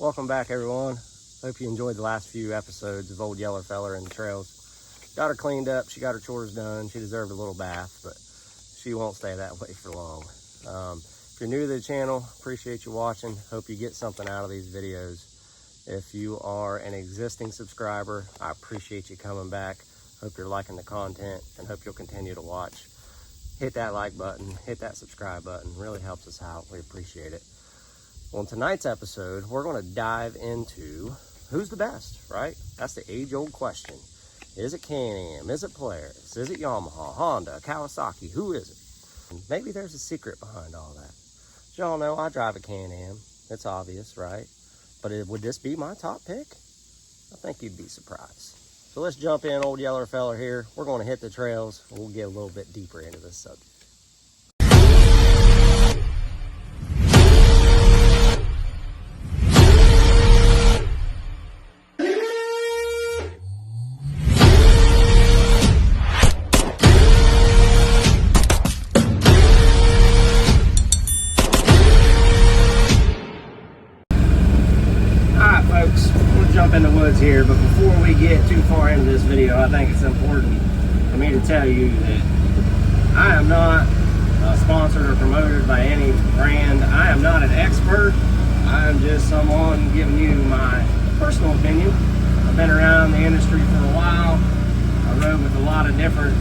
Welcome back, everyone. Hope you enjoyed the last few episodes of Old Yeller Feller and the trails. Got her cleaned up, she got her chores done, she deserved a little bath, but she won't stay that way for long. If you're new to the channel, appreciate you watching. Hope you get something out of these videos. If you are an existing subscriber, I appreciate you coming back. Hope you're liking the content and hope you'll continue to watch. Hit that like button, hit that subscribe button, really helps us out. We appreciate it. Well, in tonight's episode, we're going to dive into who's the best, right? That's the age-old question. Is it Can-Am? Is it Polaris? Is it Yamaha, Honda, Kawasaki? Who is it? And maybe there's a secret behind all that. As y'all know, I drive a Can-Am. It's obvious, right? But would this be my top pick? I think you'd be surprised. So let's jump in, Old Yeller Feller here. We're going to hit the trails. We'll get a little bit deeper into this subject. Jump in the woods here, but before we get too far into this video, I think it's important for me to tell you that I am not sponsored or promoted by any brand. I am not an expert. I am just someone giving you my personal opinion. I've been around the industry for a while. I rode with a lot of different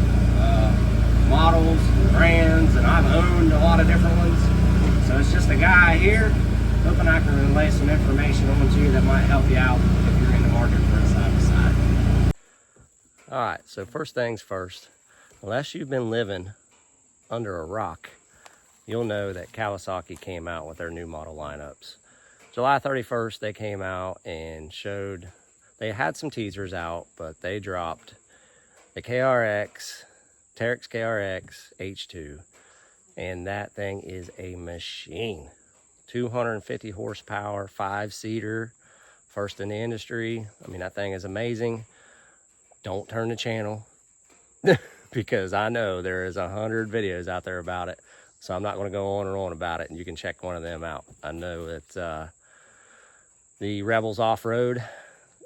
models and brands, and I've owned a lot of different ones. So it's just a guy here hoping I can relay some information on to you that might help you out if you're in the market for a side-by-side. All right, so first things first, unless you've been living under a rock, you'll know that Kawasaki came out with their new model lineups. July 31st, they came out and showed, they had some teasers out, but they dropped the KRX, Teryx KRX H2, and that thing is a machine. 250 horsepower, 5-seater, first in the industry. I mean, that thing is amazing. Don't turn the channel because I know there is 100 videos out there about it. So I'm not going to go on and on about it, and you can check one of them out. I know that the Rebels Off-Road,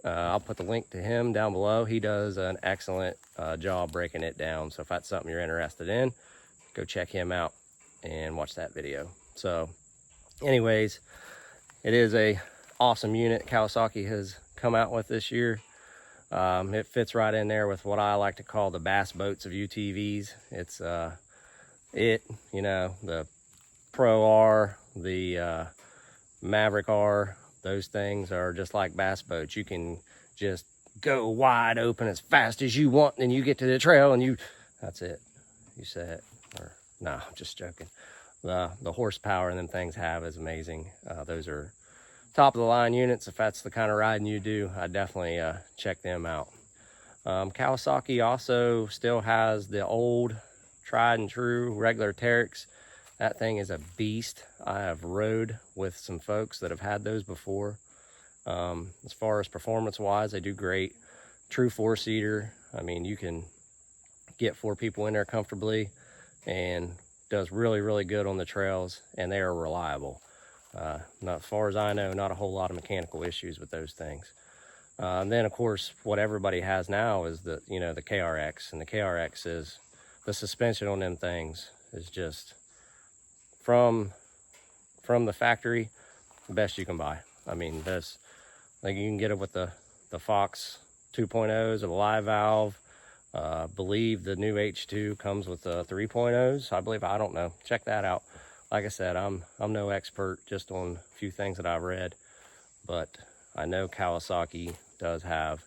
I'll put the link to him down below. He does an excellent job breaking it down. So if that's something you're interested in, go check him out and watch that video. So anyways, it is a awesome unit Kawasaki has come out with this year. It fits right in there with what I like to call the bass boats of UTVs. It's you know, the Pro R, the Maverick R, those things are just like bass boats. You can just go wide open as fast as you want, and you get to the trail and that's it. You say it, or no, I'm just joking. The horsepower and them things have is amazing. Those are top of the line units. If that's the kind of riding you do, I definitely check them out. Kawasaki also still has the old tried and true regular Teryx. That thing is a beast. I have rode with some folks that have had those before. As far as performance wise, they do great. True 4-seater. I mean, you can get 4 people in there comfortably, and does really good on the trails, and they are reliable. Not as far as I know, not a whole lot of mechanical issues with those things. And then of course what everybody has now is the KRX, and the KRX is the suspension on them things is just from the factory the best you can buy. I mean, this, like, you can get it with the Fox 2.0s, a live valve. Believe the new H2 comes with 3.0s, I believe. I don't know, check that out. Like I said, I'm no expert, just on a few things that I've read, but I know Kawasaki does have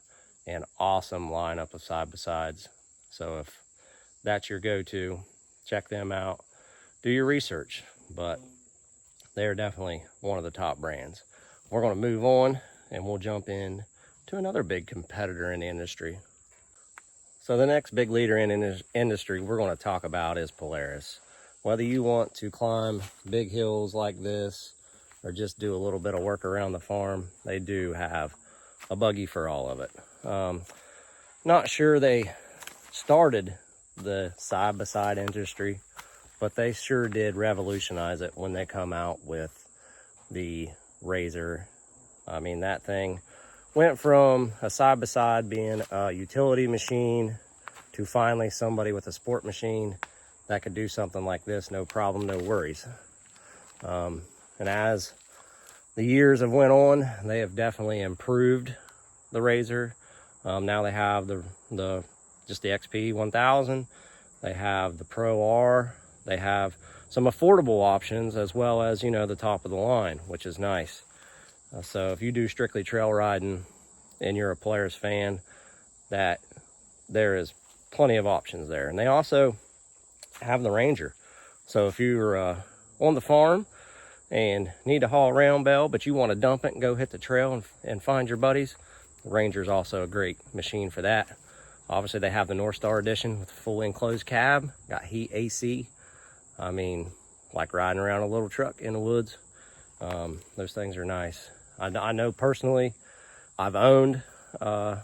an awesome lineup of side-by-sides. So if that's your go-to, check them out, do your research, but they're definitely one of the top brands. We're going to move on, and we'll jump in to another big competitor in the industry. So the next big leader in the industry we're going to talk about is Polaris. Whether you want to climb big hills like this or just do a little bit of work around the farm, they do have a buggy for all of it. Not sure they started the side-by-side industry, but they sure did revolutionize it when they come out with the Razor I mean, that thing went from a side-by-side being a utility machine to finally somebody with a sport machine that could do something like this, no problem, no worries. And as the years have went on, they have definitely improved the Razor. Now they have just the XP 1000. They have the Pro R. They have some affordable options as well as, you know, the top of the line, which is nice. So if you do strictly trail riding and you're a Polaris fan, that there is plenty of options there. And they also have the Ranger. So if you're on the farm and need to haul a round bale, but you want to dump it and go hit the trail and find your buddies, the Ranger is also a great machine for that. Obviously, they have the North Star Edition with a full enclosed cab, got heat AC. I mean, like riding around a little truck in the woods. Those things are nice. I know personally, I've owned a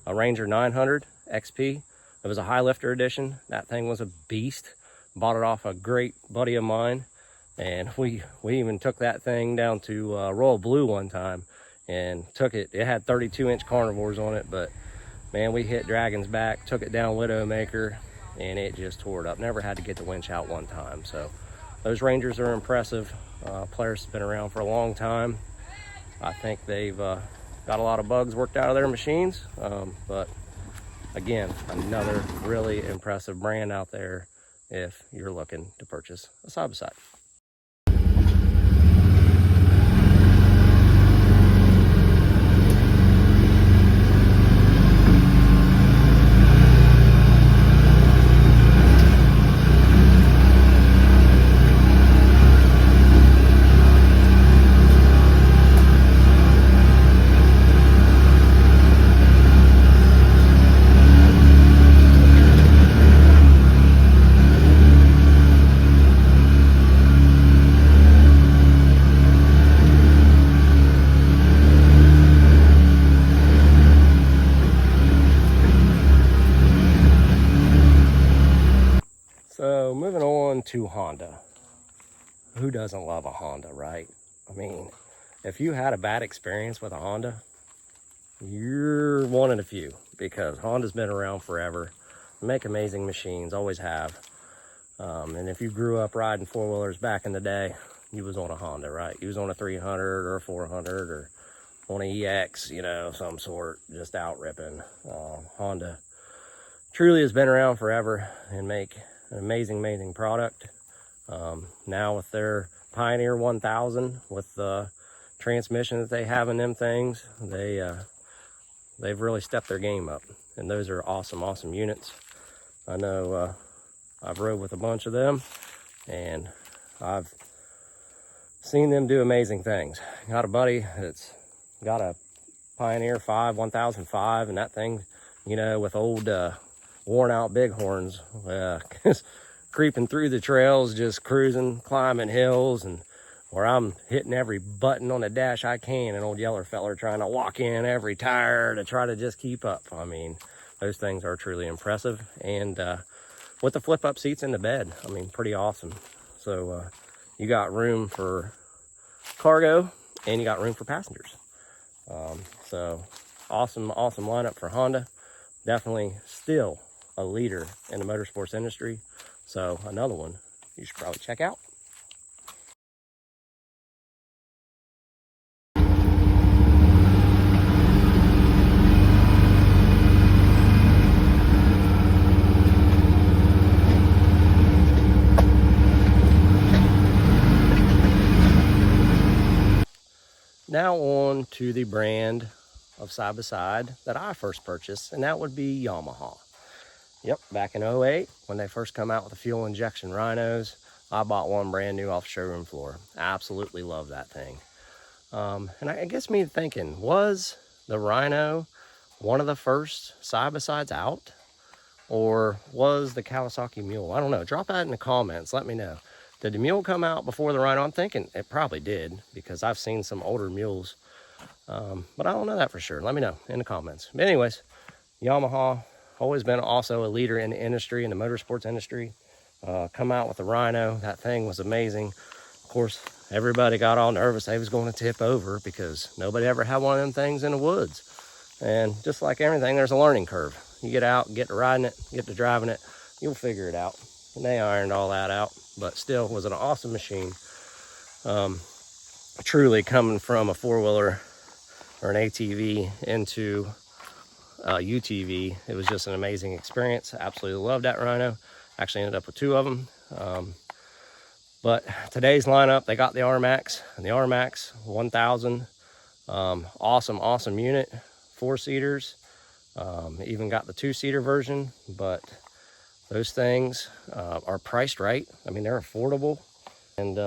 Ranger 900 XP. It was a high lifter edition. That thing was a beast. Bought it off a great buddy of mine. And we even took that thing down to Royal Blue one time and took it. It had 32-inch carnivores on it, but man, we hit Dragon's Back, took it down Widowmaker, and it just tore it up. Never had to get the winch out one time. So those Rangers are impressive. Polaris has been around for a long time. I think they've got a lot of bugs worked out of their machines. But again, another really impressive brand out there if you're looking to purchase a side-by-side. So moving on to Honda. Who doesn't love a Honda, right? I mean, if you had a bad experience with a Honda, you're one in a few, because Honda's been around forever. They make amazing machines, always have. And if you grew up riding four-wheelers back in the day, you was on a Honda, right? You was on a 300 or a 400 or on an EX, you know, some sort, just out ripping. Honda truly has been around forever and make an amazing product. Now with their Pioneer 1000, with the transmission that they have in them things, they've really stepped their game up, and those are awesome units. I know I've rode with a bunch of them, and I've seen them do amazing things. Got a buddy that's got a Pioneer 1005, and that thing, you know, with old worn out bighorns, creeping through the trails, just cruising, climbing hills, and where I'm hitting every button on the dash I can, and old yeller feller trying to walk in every tire to try to just keep up. I mean, those things are truly impressive. And with the flip up seats in the bed, I mean, pretty awesome. So you got room for cargo and you got room for passengers. So awesome lineup for Honda. Definitely still a leader in the motorsports industry. So another one you should probably check out. Now on to the brand of side-by-side that I first purchased, and that would be Yamaha. Yep, back in 08, when they first come out with the fuel injection Rhinos, I bought one brand new off the showroom floor. Absolutely love that thing. And it gets me thinking, was the Rhino one of the first side-by-sides out? Or was the Kawasaki Mule? I don't know. Drop that in the comments. Let me know. Did the Mule come out before the Rhino? I'm thinking it probably did, because I've seen some older Mules. But I don't know that for sure. Let me know in the comments. But anyways, Yamaha, always been also a leader in the industry, in the motorsports industry. Come out with the Rhino. That thing was amazing. Of course, everybody got all nervous they was going to tip over because nobody ever had one of them things in the woods. And just like everything, there's a learning curve. You get out, get to riding it, get to driving it, you'll figure it out. And they ironed all that out, but still was an awesome machine. Truly coming from a four-wheeler or an ATV into UTV, it was just an amazing experience. Absolutely loved that Rhino. Actually ended up with 2 of them. But today's lineup, they got the R-Max, and the R-Max 1000. Awesome unit, 4-seaters. Even got the 2-seater version, but those things are priced right. I mean, they're affordable. And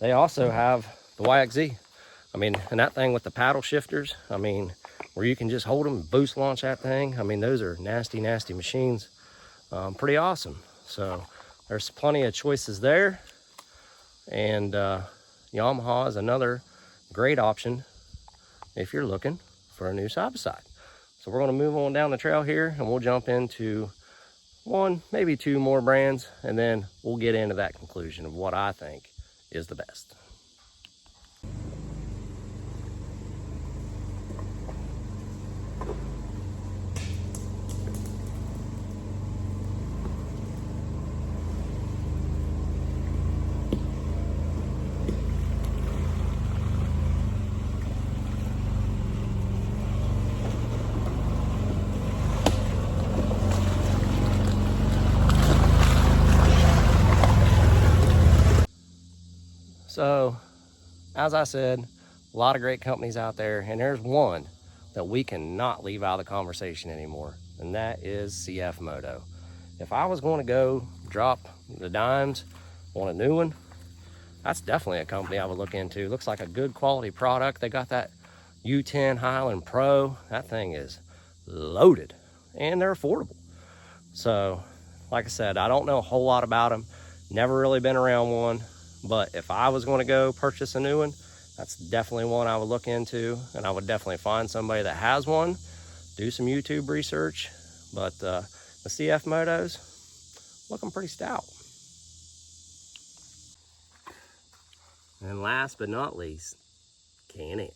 they also have the YXZ. I mean, and that thing with the paddle shifters, I mean, where you can just hold them and boost launch that thing. I mean, those are nasty machines. Pretty awesome. So there's plenty of choices there. And Yamaha is another great option if you're looking for a new side-by-side. So we're going to move on down the trail here, and we'll jump into 1, maybe 2 more brands, and then we'll get into that conclusion of what I think is the best. So, as I said, a lot of great companies out there, and there's one that we cannot leave out of the conversation anymore, and that is CF Moto. If I was going to go drop the dimes on a new one, that's definitely a company I would look into. Looks like a good quality product. They got that U10 Highland Pro. That thing is loaded, and they're affordable. So, like I said, I don't know a whole lot about them. Never really been around one. But if I was going to go purchase a new one, that's definitely one I would look into. And I would definitely find somebody that has one, do some YouTube research. But the CF Motos, looking pretty stout. And last but not least, Can-Am.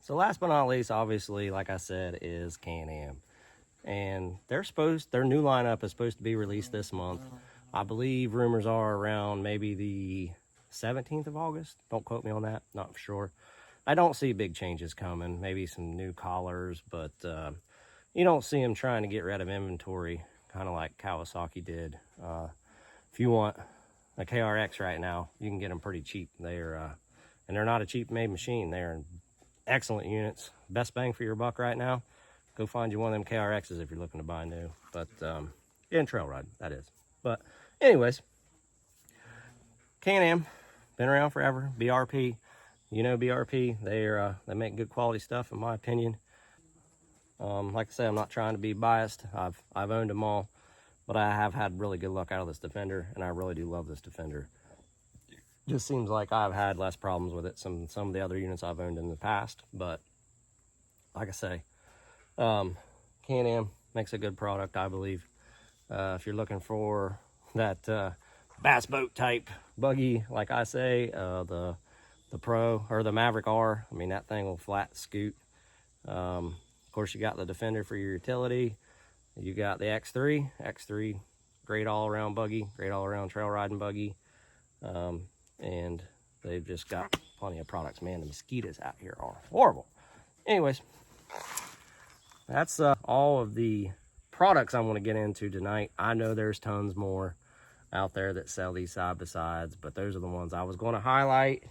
So last but not least, obviously, like I said, is Can-Am. And their new lineup is supposed to be released this month. I believe rumors are around maybe the 17th of August. Don't quote me on that, not for sure. I don't see big changes coming, maybe some new collars, but you don't see them trying to get rid of inventory, kind of like Kawasaki did. If you want a KRX right now, you can get them pretty cheap. And they're not a cheap made machine. They're excellent units. Best bang for your buck right now, go find you one of them KRXs if you're looking to buy new. But in trail ride, that is. But anyways, Can-Am, been around forever. BRP, you know BRP, they make good quality stuff in my opinion. Like I said, I'm not trying to be biased. I've owned them all, but I have had really good luck out of this Defender, and I really do love this Defender. Just seems like I've had less problems with it some of the other units I've owned in the past. But like I say, Can-Am makes a good product, I believe. If you're looking for that bass boat type buggy, like I say, the Pro or the Maverick R, I mean, that thing will flat scoot. Of course, you got the Defender for your utility. You got the X3, great all-around buggy, great all-around trail riding buggy. And they've just got plenty of products. Man, the mosquitoes out here are horrible. Anyways, that's all of the products I want to get into tonight. I know there's tons more out there that sell these side-by-sides, but those are the ones I was going to highlight,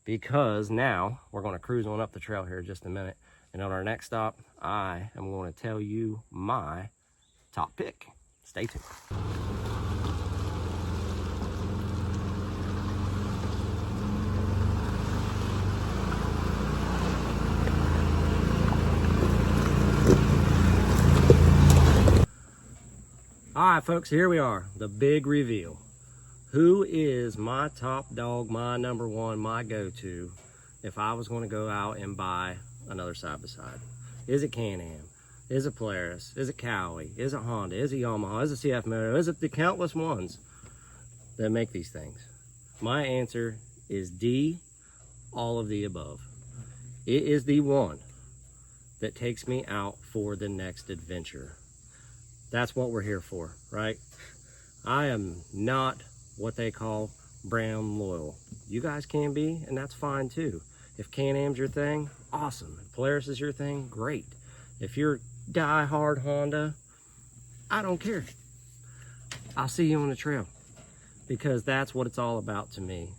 because now we're going to cruise on up the trail here in just a minute. And on our next stop, I am going to tell you my top pick. Stay tuned. All right, folks, here we are, the big reveal. Who is my top dog, my number one, my go-to if I was going to go out and buy another side-by-side? Is it Can-Am? Is it Polaris? Is it Kawasaki? Is it Honda? Is it Yamaha? Is it CF Moto? Is it the countless ones that make these things? My answer is D, all of the above. It is the one that takes me out for the next adventure. That's what we're here for, right? I am not what they call brand loyal. You guys can be, and that's fine too. If Can-Am's your thing, awesome. If Polaris is your thing, great. If you're die-hard Honda, I don't care. I'll see you on the trail, because that's what it's all about to me.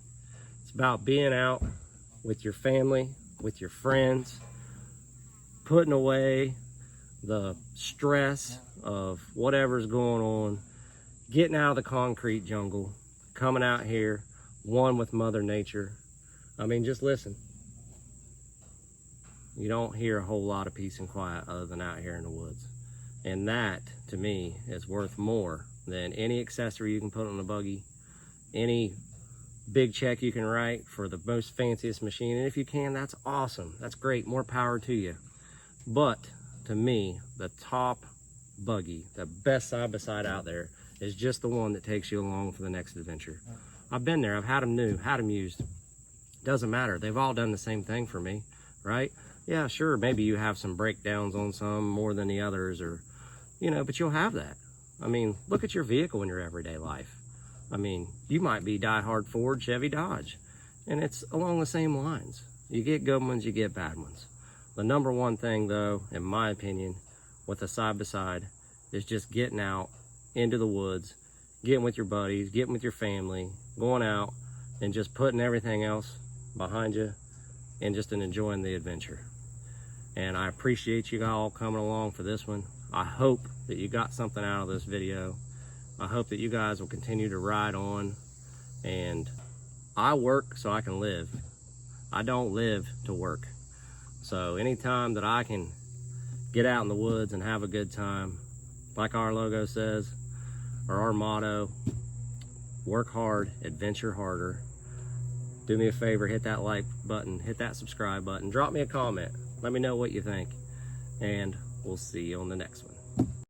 It's about being out with your family, with your friends, putting away the stress of whatever's going on, getting out of the concrete jungle, coming out here, one with Mother Nature. I mean, just listen. You don't hear a whole lot of peace and quiet other than out here in the woods. And that, to me, is worth more than any accessory you can put on a buggy, any big check you can write for the most fanciest machine. And if you can, that's awesome. That's great. More power to you. But to me, the top buggy, the best side-by-side out there, is just the one that takes you along for the next adventure. I've been there. I've had them new, had them used. Doesn't matter. They've all done the same thing for me, right? Yeah, sure, maybe you have some breakdowns on some more than the others, or, you know, but you'll have that. I mean, look at your vehicle in your everyday life. I mean, you might be die-hard Ford, Chevy, Dodge, and it's along the same lines. You get good ones, you get bad ones. The number one thing, though, in my opinion, with a side-by-side is just getting out into the woods, getting with your buddies, getting with your family, going out and just putting everything else behind you and just enjoying the adventure. And I appreciate you all coming along for this one. I hope that you got something out of this video. I hope that you guys will continue to ride on. And I work so I can live. I don't live to work. So anytime that I can get out in the woods and have a good time, like our logo says, or our motto, work hard, adventure harder. Do me a favor, hit that like button, hit that subscribe button, drop me a comment. Let me know what you think, and we'll see you on the next one.